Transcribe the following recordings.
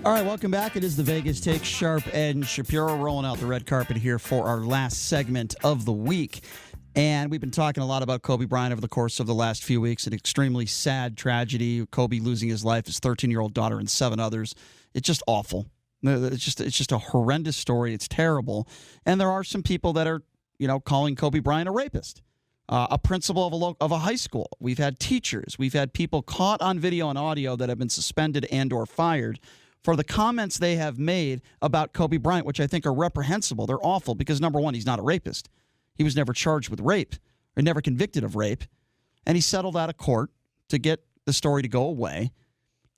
All right, welcome back. It is the Vegas Take. Sharp and Shapiro rolling out the red carpet here for our last segment of the week. And we've been talking a lot about Kobe Bryant over the course of the last few weeks. An extremely sad tragedy. Kobe losing his life, his 13-year-old daughter, and 7 others. It's just awful. It's just a horrendous story. It's terrible. And there are some people that are, calling Kobe Bryant a rapist. A principal of a high school. We've had teachers. We've had people caught on video and audio that have been suspended and or fired for the comments they have made about Kobe Bryant, which I think are reprehensible. They're awful because, number one, he's not a rapist. He was never charged with rape or never convicted of rape. And he settled out of court to get the story to go away.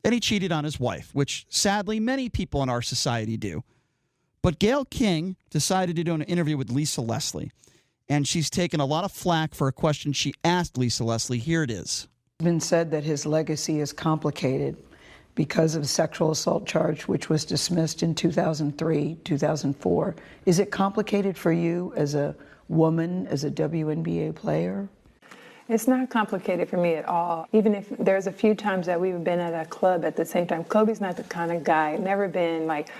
And he cheated on his wife, which sadly many people in our society do. But Gayle King decided to do an interview with Lisa Leslie. And she's taken a lot of flack for a question she asked Lisa Leslie. Here it is. It's been said that his legacy is complicated because of a sexual assault charge, which was dismissed in 2003, 2004. Is it complicated for you as a woman, as a WNBA player? It's not complicated for me at all. Even if there's a few times that we've been at a club at the same time, Kobe's not the kind of guy, never been like,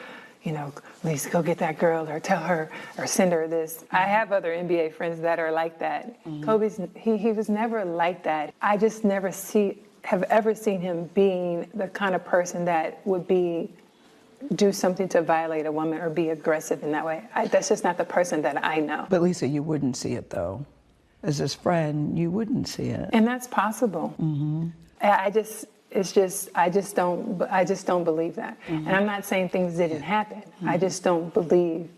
Lisa, go get that girl or tell her or send her this. I have other NBA friends that are like that. Mm-hmm. He was never like that. I just never have ever seen him being the kind of person that would do something to violate a woman or be aggressive in that way. That's just not the person that I know. But Lisa, you wouldn't see it though. As his friend, you wouldn't see it. And that's possible. Mm-hmm. I just don't believe that. Mm-hmm. And I'm not saying things didn't happen. Mm-hmm. I just don't believe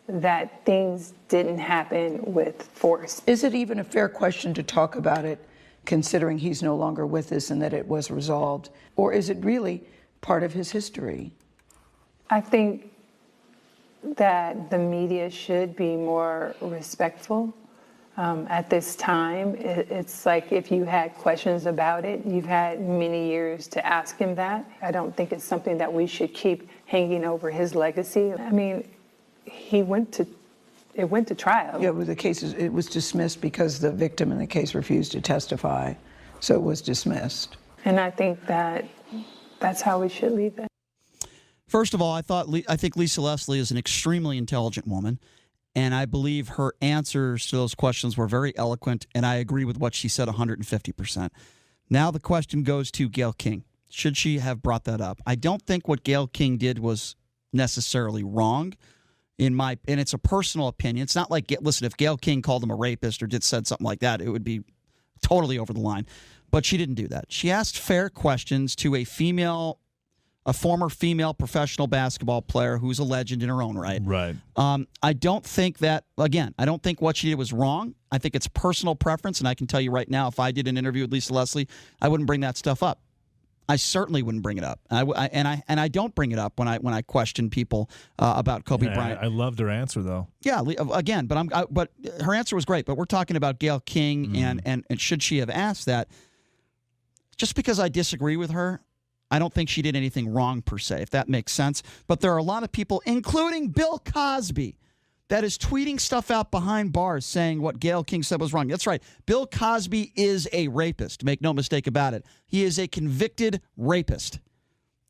that things didn't happen with force. Is it even a fair question to talk about it, considering he's no longer with us and that it was resolved? Or is it really part of his history? I think that the media should be more respectful. At this time, it's like if you had questions about it, you've had many years to ask him that. I don't think it's something that we should keep hanging over his legacy. I mean, it went to trial. Yeah, with the cases, it was dismissed because the victim in the case refused to testify, so it was dismissed. And I think that's how we should leave it. First of all, I think Lisa Leslie is an extremely intelligent woman. And I believe her answers to those questions were very eloquent, and I agree with what she said 150%. Now the question goes to Gayle King. Should she have brought that up? I don't think what Gayle King did was necessarily wrong, and it's a personal opinion. It's not like, listen, if Gayle King called him a rapist or said something like that, it would be totally over the line. But she didn't do that. She asked fair questions to a former female professional basketball player who's a legend in her own right. Right. I don't think what she did was wrong. I think it's personal preference, and I can tell you right now, if I did an interview with Lisa Leslie, I wouldn't bring that stuff up. I certainly wouldn't bring it up. I don't bring it up when I question people about Kobe Bryant. I loved her answer though. Yeah, again, but her answer was great. But we're talking about Gayle King, and should she have asked that? Just because I disagree with her, I don't think she did anything wrong per se, if that makes sense. But there are a lot of people, including Bill Cosby, that is tweeting stuff out behind bars saying what Gayle King said was wrong. That's right. Bill Cosby is a rapist. Make no mistake about it. He is a convicted rapist.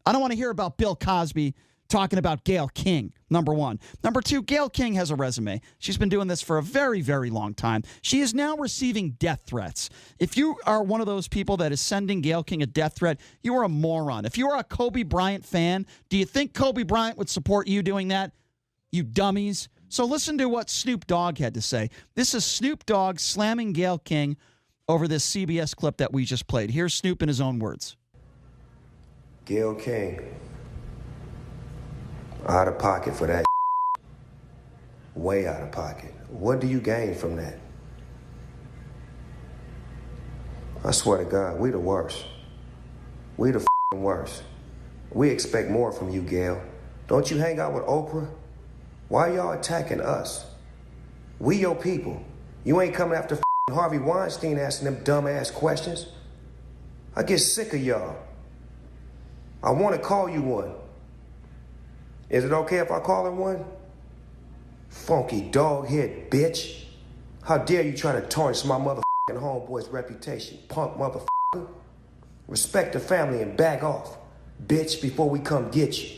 I don't want to hear about Bill Cosby talking about Gayle King, number one. Number two, Gayle King has a resume. She's been doing this for a very, very long time. She is now receiving death threats. If you are one of those people that is sending Gayle King a death threat, you are a moron. If you are a Kobe Bryant fan, do you think Kobe Bryant would support you doing that? You dummies. So listen to what Snoop Dogg had to say. This is Snoop Dogg slamming Gayle King over this CBS clip that we just played. Here's Snoop in his own words. Gayle King. Out of pocket for that. Way out of pocket. What do you gain from that? I swear to God, we the worst. We the worst. We expect more from you, Gayle. Don't you hang out with Oprah? Why y'all attacking us? We your people. You ain't coming after Harvey Weinstein asking them dumb-ass questions. I get sick of y'all. I want to call you one. Is it okay if I call her one? Funky dog-head bitch. How dare you try to tarnish my motherfucking homeboy's reputation, punk motherfucker. Respect the family and back off, bitch, before we come get you.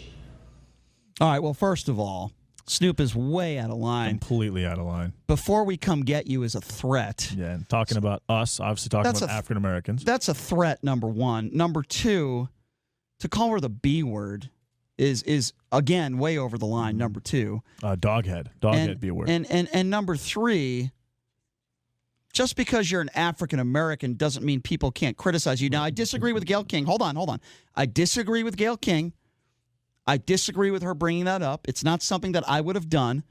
All right, well, first of all, Snoop is way out of line. Completely out of line. Before we come get you is a threat. Yeah, and talking about us, obviously talking about African Americans. That's a threat, number one. Number two, to call her the B word is again way over the line. Number two, doghead B word. And number three, just because you're an African American doesn't mean people can't criticize you. Now, I disagree with Gayle King. Hold on. I disagree with Gayle King. I disagree with her bringing that up. It's not something that I would have done.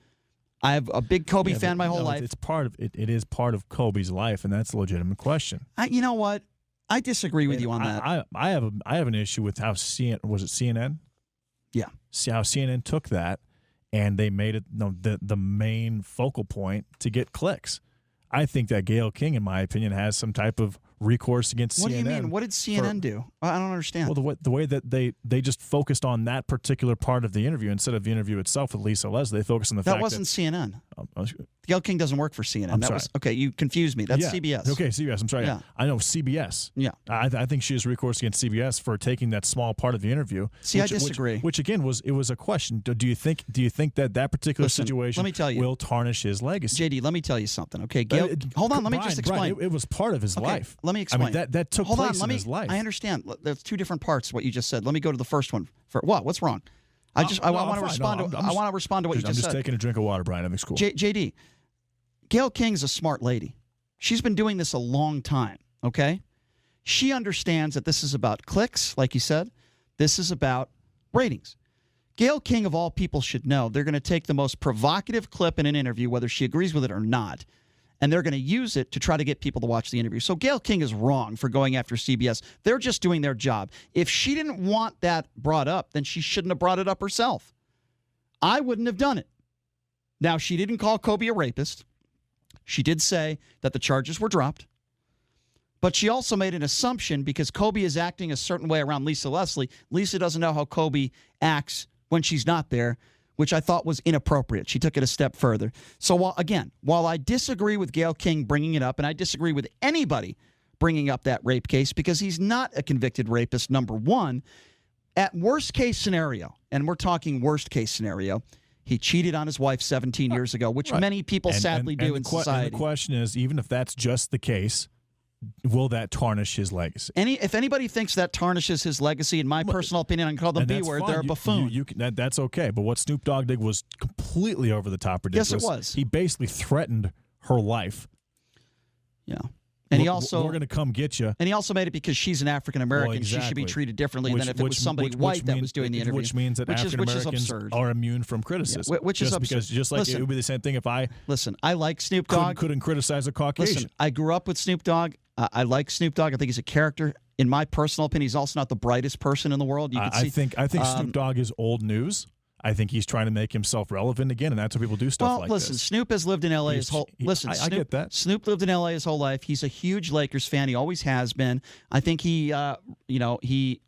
I have a big Kobe fan my whole life. It's part of it. It is part of Kobe's life, and that's a legitimate question. You know what? I disagree with you on that. I have an issue with how CNN? Yeah. See how CNN took that and they made it the main focal point to get clicks. I think that Gayle King, in my opinion, has some type of recourse against CNN. What do you mean? What did CNN do? I don't understand. Well, the way that they just focused on that particular part of the interview instead of the interview itself with Lisa Leslie, they focused on the fact that wasn't CNN. Gayle King doesn't work for CNN. Okay, you confused me. That's CBS. Okay, CBS. I'm sorry. Yeah. I know CBS. Yeah. I think she has recourse against CBS for taking that small part of the interview. See, I disagree. Which again was a question. Do you think that particular situation let me tell you, will tarnish his legacy? JD, let me tell you something. Okay, hold on. Let me just explain. Brian, it was part of his life. Let me explain. I mean, that took place in his life. I understand. There's two different parts. What you just said. Let me go to the first one. What's wrong? I want to respond to. I want to respond to what you just said. I'm just taking a drink of water, Brian. Everything's cool. JD, Gayle King's a smart lady. She's been doing this a long time. Okay, she understands that this is about clicks, like you said. This is about ratings. Gayle King, of all people, should know they're going to take the most provocative clip in an interview, whether she agrees with it or not, and they're going to use it to try to get people to watch the interview. So Gayle King is wrong for going after CBS. They're just doing their job. If she didn't want that brought up, then she shouldn't have brought it up herself. I wouldn't have done it. Now, she didn't call Kobe a rapist. She did say that the charges were dropped. But she also made an assumption because Kobe is acting a certain way around Lisa Leslie. Lisa doesn't know how Kobe acts when she's not there, which I thought was inappropriate. She took it a step further. So, while I disagree with Gayle King bringing it up, and I disagree with anybody bringing up that rape case because he's not a convicted rapist, number one, at worst case scenario, and we're talking worst case scenario, he cheated on his wife 17 years ago, which many people sadly do in society. And the question is, even if that's just the case, will that tarnish his legacy? If anybody thinks that tarnishes his legacy, in my personal opinion, I can call them B word. They're a buffoon. That's okay. But what Snoop Dogg did was completely over the top ridiculous. Yes, it was. He basically threatened her life. Yeah. And we're going to come get you. And he also made it because she's an African American. Well, exactly. She should be treated differently than if it was somebody white that was doing the interview. Which means that African Americans are immune from criticism. Yeah, which is absurd. Just like it would be the same thing if I I like Snoop Dogg. Couldn't criticize a Caucasian. Listen, I grew up with Snoop Dogg. I like Snoop Dogg. I think he's a character. In my personal opinion, he's also not the brightest person in the world. I think Snoop Dogg is old news. I think he's trying to make himself relevant again, and that's how people do stuff like this. Listen, Snoop has lived in L.A. his whole. I get that. Snoop lived in L.A. his whole life. He's a huge Lakers fan. He always has been. I think he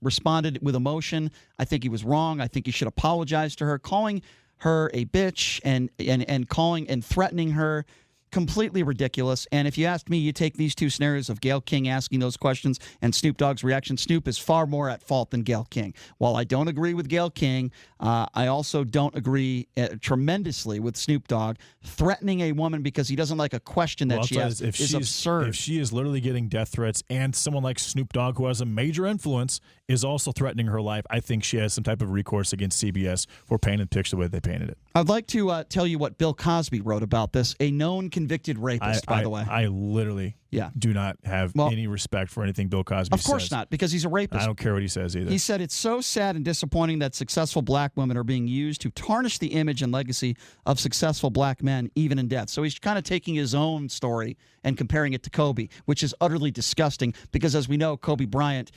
responded with emotion. I think he was wrong. I think he should apologize to her, calling her a bitch and calling and threatening her. Completely ridiculous. And if you asked me, you take these two scenarios of Gayle King asking those questions and Snoop Dogg's reaction. Snoop is far more at fault than Gayle King. While I don't agree with Gayle King, I also don't agree tremendously with Snoop Dogg threatening a woman because he doesn't like a question that she asks is absurd. If she is literally getting death threats and someone like Snoop Dogg, who has a major influence, is also threatening her life, I think she has some type of recourse against CBS for painting the picture the way they painted it. I'd like to tell you what Bill Cosby wrote about this, a known convicted rapist, by the way. I literally do not have any respect for anything Bill Cosby says. Of course not, because he's a rapist. I don't care what he says either. He said, it's so sad and disappointing that successful black women are being used to tarnish the image and legacy of successful black men, even in death. So he's kind of taking his own story and comparing it to Kobe, which is utterly disgusting because, as we know, Kobe Bryant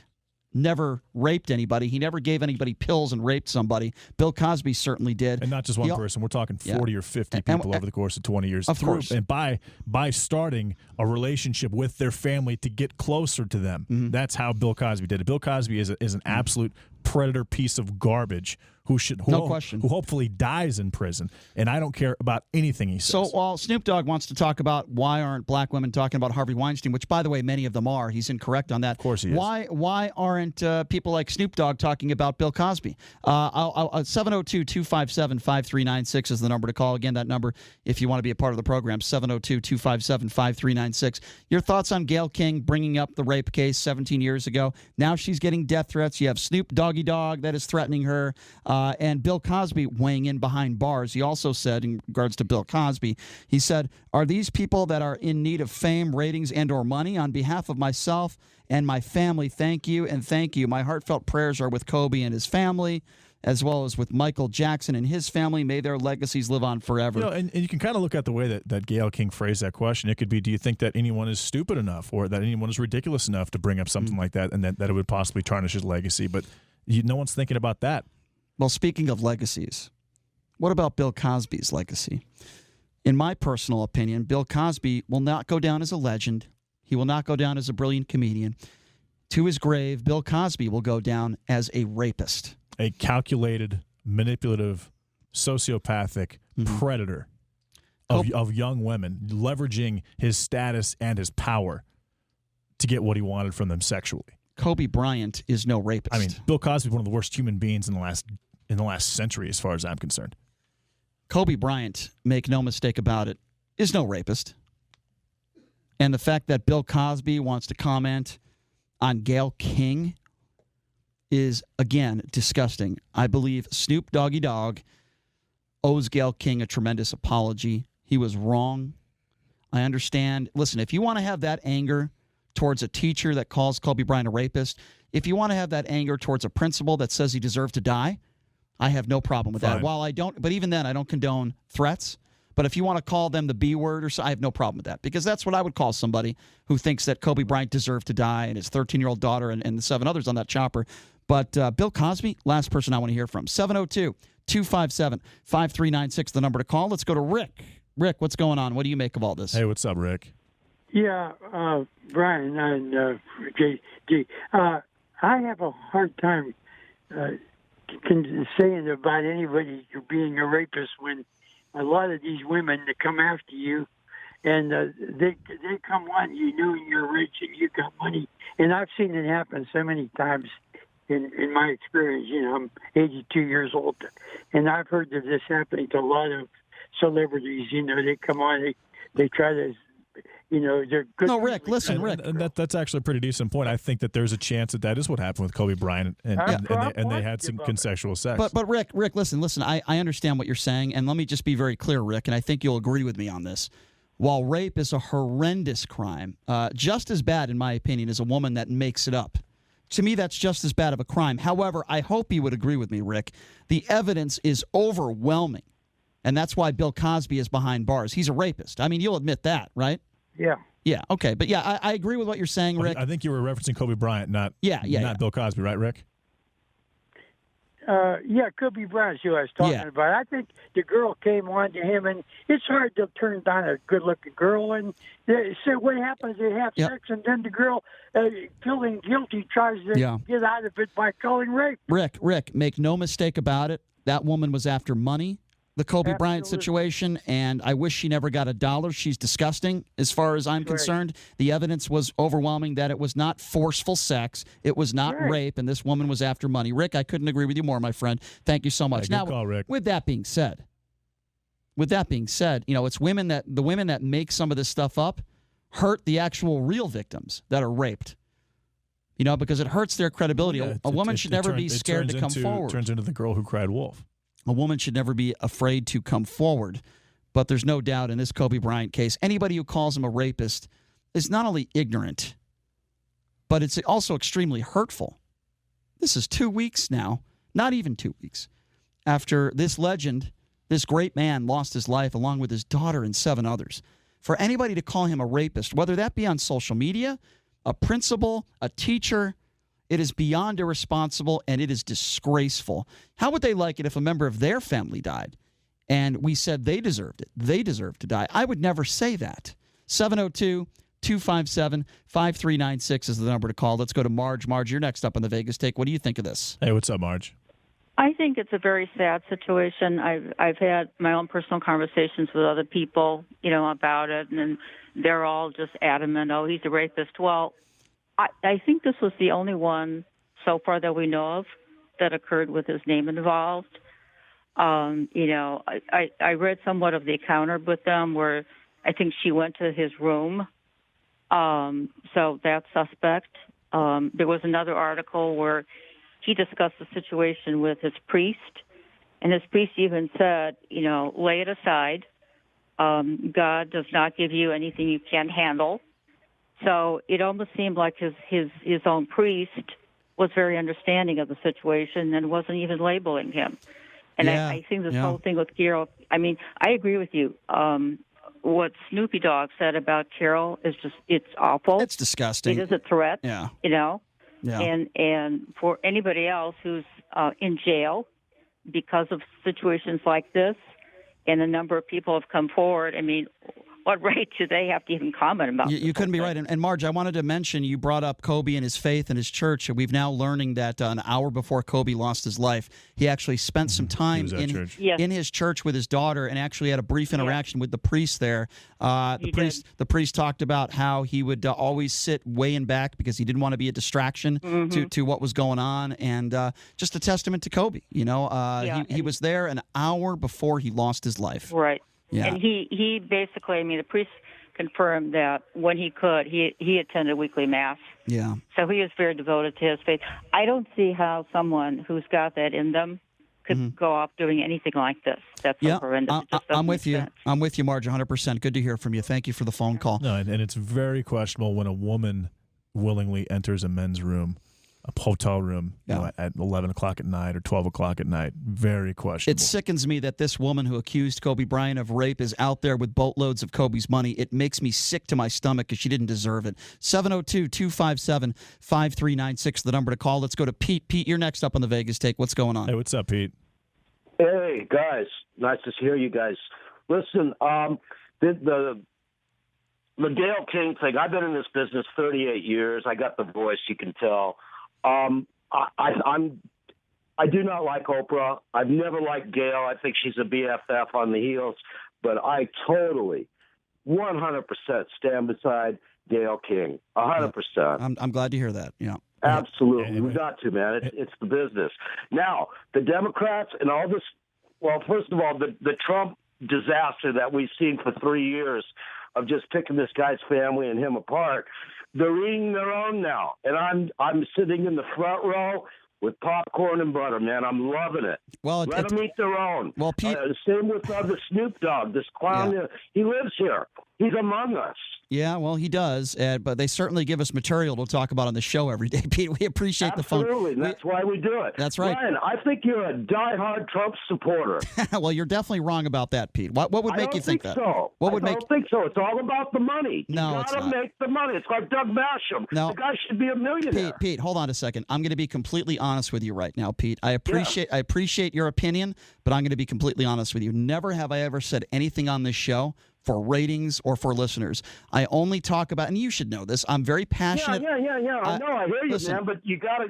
never raped anybody. He never gave anybody pills and raped somebody. Bill Cosby certainly did. And not just one person. We're talking 40 or 50 people over the course of 20 years. Of course. And by starting a relationship with their family to get closer to them. Mm-hmm. That's how Bill Cosby did it. Bill Cosby is an absolute predator piece of garbage who No question. who hopefully dies in prison. And I don't care about anything he says. So while Snoop Dogg wants to talk about why aren't black women talking about Harvey Weinstein, which, by the way, many of them are. He's incorrect on that. Of course he is. Why aren't people like Snoop Dogg talking about Bill Cosby? 702-257-5396 is the number to call. Again, that number, if you want to be a part of the program, 702-257-5396. Your thoughts on Gayle King bringing up the rape case 17 years ago? Now she's getting death threats. You have Snoop Doggy Dogg that is threatening her. And Bill Cosby weighing in behind bars. He also said, in regards to Bill Cosby, he said, are these people that are in need of fame, ratings, and or money? On behalf of myself and my family, thank you and thank you. My heartfelt prayers are with Kobe and his family, as well as with Michael Jackson and his family. May their legacies live on forever. You know, and you can kind of look at the way that Gayle King phrased that question. It could be, do you think that anyone is stupid enough or that anyone is ridiculous enough to bring up something like that and that it would possibly tarnish his legacy? But no one's thinking about that. Well, speaking of legacies, what about Bill Cosby's legacy? In my personal opinion, Bill Cosby will not go down as a legend. He will not go down as a brilliant comedian. To his grave, Bill Cosby will go down as a rapist. A calculated, manipulative, sociopathic predator of young women, leveraging his status and his power to get what he wanted from them sexually. Kobe Bryant is no rapist. I mean, Bill Cosby is one of the worst human beings in the last century, as far as I'm concerned. Kobe Bryant, make no mistake about it, is no rapist. And the fact that Bill Cosby wants to comment on Gayle King is, again, disgusting. I believe Snoop Doggy Dogg owes Gayle King a tremendous apology. He was wrong. I understand. Listen, if you want to have that anger towards a teacher that calls Kobe Bryant a rapist, if you want to have that anger towards a principal that says he deserved to die, I have no problem with that. While I don't, but even then, I don't condone threats. But if you want to call them the B word or so, I have no problem with that, because that's what I would call somebody who thinks that Kobe Bryant deserved to die and his 13-year-old daughter and the 7 others on that chopper. But Bill Cosby, last person I want to hear from. 702-257-5396, the number to call. Let's go to Rick. Rick, what's going on? What do you make of all this? Hey, what's up, Rick? Yeah, Brian and JD. I have a hard time saying about anybody being a rapist when a lot of these women that come after you and they come on you knowing you're rich and you got money. And I've seen it happen so many times in my experience. You know, I'm 82 years old, and I've heard of this happening to a lot of celebrities. You know, they come on, they try to, you know, they're good. No, Rick, listen, Rick. And that's actually a pretty decent point. I think that there's a chance that is what happened with Kobe Bryant, and they had some consensual sex. But Rick, listen. I understand what you're saying, and let me just be very clear, Rick, and I think you'll agree with me on this. While rape is a horrendous crime, just as bad, in my opinion, as a woman that makes it up. To me, that's just as bad of a crime. However, I hope you would agree with me, Rick. The evidence is overwhelming, and that's why Bill Cosby is behind bars. He's a rapist. I mean, you'll admit that, right? Yeah. Yeah, okay. But yeah, I agree with what you're saying, Rick. I think you were referencing Kobe Bryant, not Bill Cosby, right, Rick? Kobe Bryant's who I was talking about. I think the girl came on to him, and it's hard to turn down a good-looking girl. And so what happens, they have sex, and then the girl, feeling guilty, tries to get out of it by calling rape. Rick, make no mistake about it. That woman was after money. The Kobe Bryant situation, and I wish she never got $1. She's disgusting as far as I'm concerned. The evidence was overwhelming that it was not forceful sex, it was not rape, and this woman was after money. Rick, I couldn't agree with you more, my friend. Thank you so much. Good call, Rick. With that being said, you know, it's the women that make some of this stuff up hurt the actual real victims that are raped. You know, because it hurts their credibility. A woman should never be scared to come forward. Turns into the girl who cried wolf. A woman should never be afraid to come forward. But there's no doubt in this Kobe Bryant case, anybody who calls him a rapist is not only ignorant, but it's also extremely hurtful. This is 2 weeks now, not even 2 weeks, after this legend, this great man, lost his life along with his daughter and 7 others. For anybody to call him a rapist, whether that be on social media, a principal, a teacher, it is beyond irresponsible, and it is disgraceful. How would they like it if a member of their family died and we said they deserved it? They deserved to die. I would never say that. 257-5396 is the number to call. Let's go to Marge. Marge, you're next up on the Vegas Take. What do you think of this? Hey, what's up, Marge? I think it's a very sad situation. I've had my own personal conversations with other people, about it, and they're all just adamant, oh, he's a rapist. Well, I think this was the only one so far that we know of that occurred with his name involved. I read somewhat of the encounter with them where I think she went to his room. So that's suspect. There was another article where he discussed the situation with his priest, and his priest even said, lay it aside. God does not give you anything you can't handle. So it almost seemed like his own priest was very understanding of the situation and wasn't even labeling him. And I think this whole thing with Carol, I agree with you. What Snoopy Dogg said about Carol is it's awful. It's disgusting. It is a threat, Yeah. And for anybody else who's in jail because of situations like this, and a number of people have come forward, what right do they have to even comment about? You couldn't be right. And Marge, I wanted to mention, you brought up Kobe and his faith and his church. And we've now learning that an hour before Kobe lost his life, he actually spent some time in his church with his daughter and actually had a brief interaction with the priest there. The priest talked about how he would always sit way in back because he didn't want to be a distraction to what was going on. And just a testament to Kobe. He was there an hour before he lost his life. Right. Yeah. And he basically, the priest confirmed that when he could, he attended weekly mass. Yeah. So he was very devoted to his faith. I don't see how someone who's got that in them could go off doing anything like this. That's so horrendous. I'm with you. I'm with you, Marge, 100%. Good to hear from you. Thank you for the phone call. No, and it's very questionable when a woman willingly enters a men's room, a hotel room, at 11 o'clock at night or 12 o'clock at night. Very questionable. It sickens me that this woman who accused Kobe Bryant of rape is out there with boatloads of Kobe's money. It makes me sick to my stomach because she didn't deserve it. 702-257-5396, the number to call. Let's go to Pete. Pete, you're next up on the Vegas Take. What's going on? Hey, what's up, Pete? Hey, guys. Nice to hear you guys. Listen, the Gayle King thing, I've been in this business 38 years. I got the voice, you can tell. I do not like Oprah. I've never liked Gayle. I think she's a BFF on the heels, but I totally, 100% stand beside Gayle King. 100%. I'm glad to hear that. Yeah. Absolutely. We've got to, man. It's the business. Now, the Democrats and all this, well, first of all, the Trump disaster that we've seen for 3 years of just picking this guy's family and him apart, they're eating their own now. And I'm sitting in the front row with popcorn and butter, man. I'm loving it. Well, let them eat their own. Well, Pete, same with the Snoop Dogg, this clown. Yeah. He lives here. He's among us. Yeah, well, he does, but they certainly give us material to talk about on the show every day, Pete. We appreciate the phone. Absolutely, that's why we do it. That's right. Ryan, I think you're a diehard Trump supporter. Well, you're definitely wrong about that, Pete. What would make you think that? So. I don't think so. It's all about the money. No, you gotta make the money. It's like Doug Basham. No. The guy should be a millionaire. Pete, hold on a second. I'm going to be completely honest with you right now, Pete. I appreciate your opinion, but I'm going to be completely honest with you. Never have I ever said anything on this show for ratings or for listeners. I only talk about, and you should know this, I'm very passionate. Yeah. I know, I hear you, man, but you gotta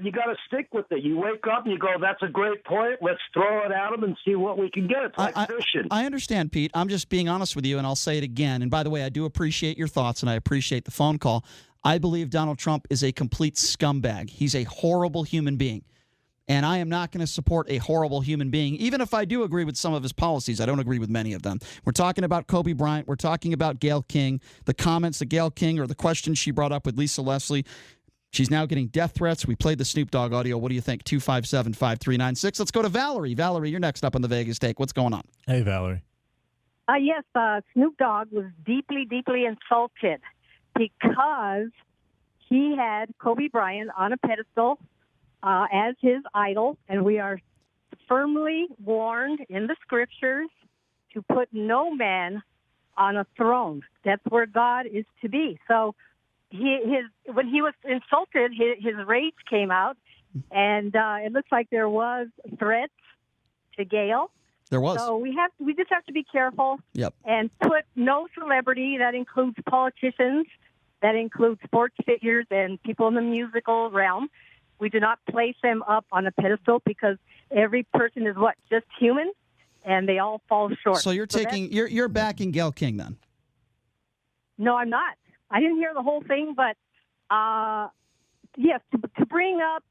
stick with it. You wake up and you go, that's a great point. Let's throw it at them and see what we can get. It's like fishing. I understand, Pete. I'm just being honest with you, and I'll say it again. And by the way, I do appreciate your thoughts, and I appreciate the phone call. I believe Donald Trump is a complete scumbag. He's a horrible human being. And I am not going to support a horrible human being, even if I do agree with some of his policies. I don't agree with many of them. We're talking about Kobe Bryant. We're talking about Gayle King. The comments that Gayle King, or the questions she brought up with Lisa Leslie. She's now getting death threats. We played the Snoop Dogg audio. What do you think? 257-5396. Let's go to Valerie. Valerie, you're next up on the Vegas Take. What's going on? Hey, Valerie. Yes, Snoop Dogg was deeply, deeply insulted because he had Kobe Bryant on a pedestal as his idol, and we are firmly warned in the scriptures to put no man on a throne. That's where God is to be. So when he was insulted, his rage came out, and it looks like there was threats to Gayle. There was. So we just have to be careful. Yep. And put no celebrity, that includes politicians, That includes sports figures and people in the musical realm. We do not place them up on a pedestal because every person is just human, and they all fall short. So you're backing Gayle King then? No, I'm not. I didn't hear the whole thing, but yes, to bring up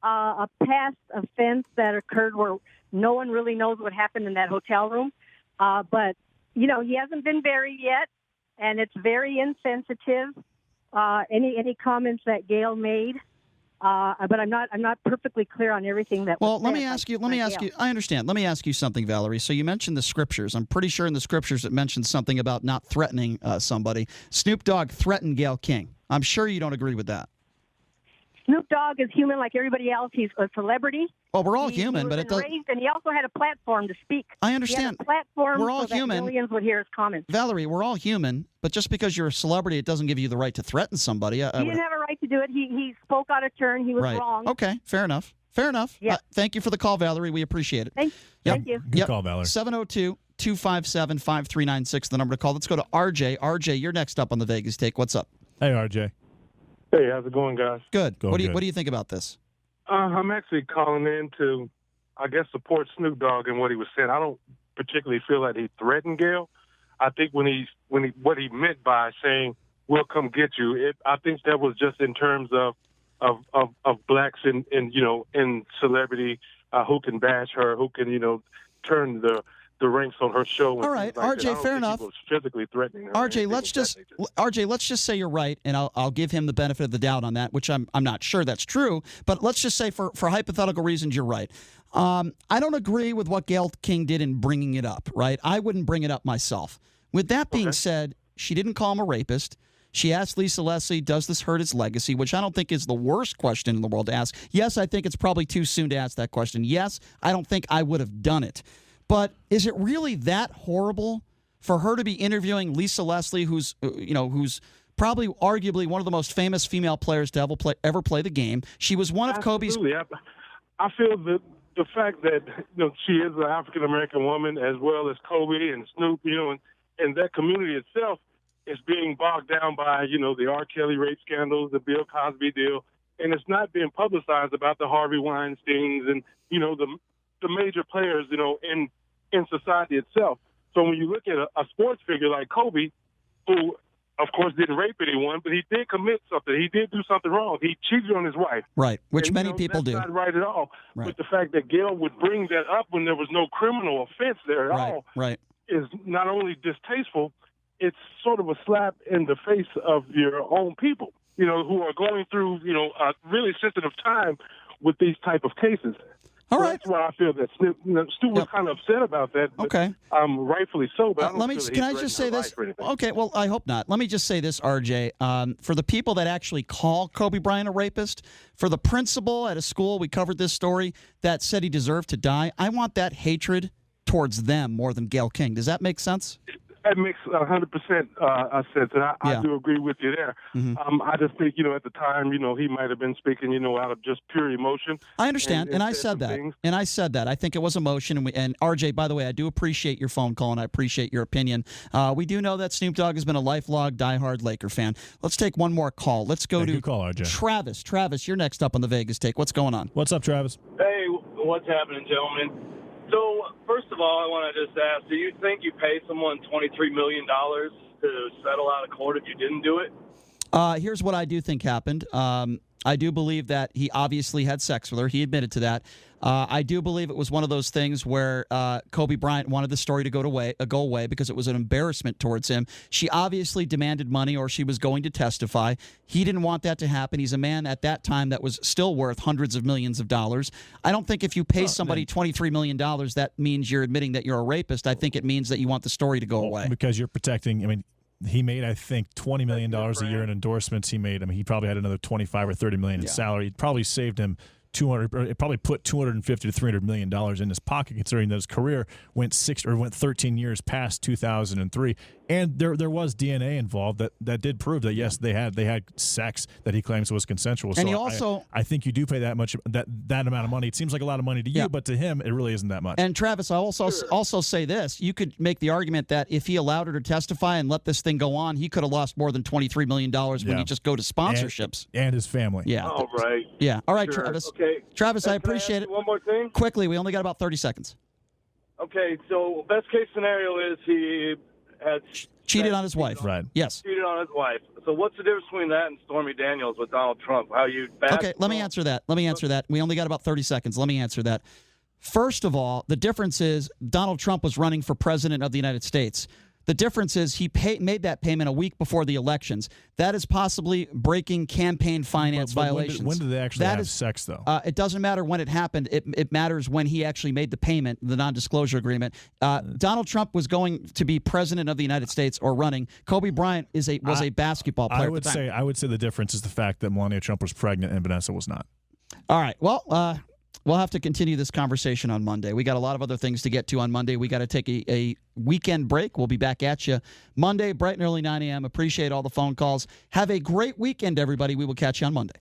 a past offense that occurred where no one really knows what happened in that hotel room. But, he hasn't been buried yet, and it's very insensitive, any comments that Gayle made. But I'm not perfectly clear on everything that was said. Let me ask you, I understand. Let me ask you something, Valerie. So you mentioned the scriptures. I'm pretty sure in the scriptures it mentions something about not threatening somebody. Snoop Dogg threatened Gayle King. I'm sure you don't agree with that. Snoop Dogg is human like everybody else. He's a celebrity. Well, we're all human, but it does. And he also had a platform to speak. I understand. He had a platform we're all so human. That millions would hear his comments. Valerie, we're all human, but just because you're a celebrity, it doesn't give you the right to threaten somebody. He didn't have a right to do it. He spoke out of turn. He was wrong. Okay, fair enough. Yep. Thank you for the call, Valerie. We appreciate it. Thank you. Good call, Valerie. 702-257-5396, the number to call. Let's go to RJ. RJ, you're next up on the Vegas Take. What's up? Hey, RJ. Hey, how's it going, guys? Good. What do you think about this? I'm actually calling in to, I guess, support Snoop Dogg and what he was saying. I don't particularly feel that he threatened Gayle. I think what he meant by saying "we'll come get you," I think that was just in terms of blacks in celebrity, who can bash her, who can turn the ranks on her show. All right, like RJ, fair enough. He was physically threatening her. RJ, let's just say you're right, and I'll give him the benefit of the doubt on that, which I'm not sure that's true. But let's just say for hypothetical reasons, you're right. I don't agree with what Gayle King did in bringing it up. Right, I wouldn't bring it up myself. With that being said, she didn't call him a rapist. She asked Lisa Leslie, does this hurt his legacy, which I don't think is the worst question in the world to ask. Yes, I think it's probably too soon to ask that question. Yes, I don't think I would have done it. But is it really that horrible for her to be interviewing Lisa Leslie, who's probably arguably one of the most famous female players to ever play the game? She was one of Kobe's. I feel that the fact that she is an African American woman as well as Kobe and Snoop, and that community itself is being bogged down by the R. Kelly rape scandals, the Bill Cosby deal, and it's not being publicized about the Harvey Weinsteins and the major players, in society itself. So when you look at a sports figure like Kobe, who, of course, didn't rape anyone, but he did commit something. He did do something wrong. He cheated on his wife. Right, which many people do. That's not right at all. Right. But the fact that Gayle would bring that up when there was no criminal offense there at all is not only distasteful, it's sort of a slap in the face of your own people, who are going through, a really sensitive time with these type of cases. All right. That's why I feel that Stu was kind of upset about that. Okay. Rightfully so. But can I just say this? Okay. Well, I hope not. Let me just say this, RJ. For the people that actually call Kobe Bryant a rapist, for the principal at a school, we covered this story, that said he deserved to die, I want that hatred towards them more than Gayle King. Does that make sense? That makes 100% sense, and I do agree with you there. Mm-hmm. I just think, at the time, he might have been speaking, out of just pure emotion. I understand, and I said that. Things. And I said that. I think it was emotion. And RJ, by the way, I do appreciate your phone call, and I appreciate your opinion. We do know that Snoop Dogg has been a lifelong, diehard Laker fan. Let's take one more call. Let's go to good call, RJ. Travis. Travis, you're next up on the Vegas Take. What's going on? What's up, Travis? Hey, what's happening, gentlemen? So, first of all, I want to just ask, do you think you pay someone $23 million to settle out of court if you didn't do it? Here's what I do think happened. I do believe that he obviously had sex with her. He admitted to that. I do believe it was one of those things where Kobe Bryant wanted the story to go away because it was an embarrassment towards him. She obviously demanded money, or she was going to testify. He didn't want that to happen. He's a man at that time that was still worth hundreds of millions of dollars. I don't think if you pay somebody $23 million, that means you're admitting that you're a rapist. I think it means that you want the story to go away. Because you're protecting, he made, I think, $20 million a year in endorsements. He probably had another $25 or $30 million in salary. It probably saved him it probably put $250 to $300 million in his pocket, considering that his career went 13 years past 2003. And there was DNA involved that did prove that yes, they had sex that he claims was consensual. And so he also, I think you do pay that amount of money. It seems like a lot of money to you, but to him, it really isn't that much. And Travis, I also say this: you could make the argument that if he allowed her to testify and let this thing go on, he could have lost more than $23 million when you just go to sponsorships and his family. Yeah. All right. Yeah. All right, Sure. Travis. Okay. Travis, I Can appreciate ask it. you one more thing. Quickly, we only got about 30 seconds. Okay, so best case scenario is he had Cheated on his wife. Right. Yes. cheated on his wife. So what's the difference between that and Stormy Daniels with Donald Trump? How you Okay, let me answer that. We only got about 30 seconds. Let me answer that. First of all, the difference is Donald Trump was running for president of the United States. The difference is he made that payment a week before the elections. That is possibly breaking campaign finance violations. When did they actually have sex, though? It doesn't matter when it happened. It matters when he actually made the payment, the non-disclosure agreement. Donald Trump was going to be president of the United States or running. Kobe Bryant was a basketball player. I would say the difference is the fact that Melania Trump was pregnant and Vanessa was not. All right. Well, we'll have to continue this conversation on Monday. We got a lot of other things to get to on Monday. We got to take a weekend break. We'll be back at you Monday, bright and early 9 a.m. Appreciate all the phone calls. Have a great weekend, everybody. We will catch you on Monday.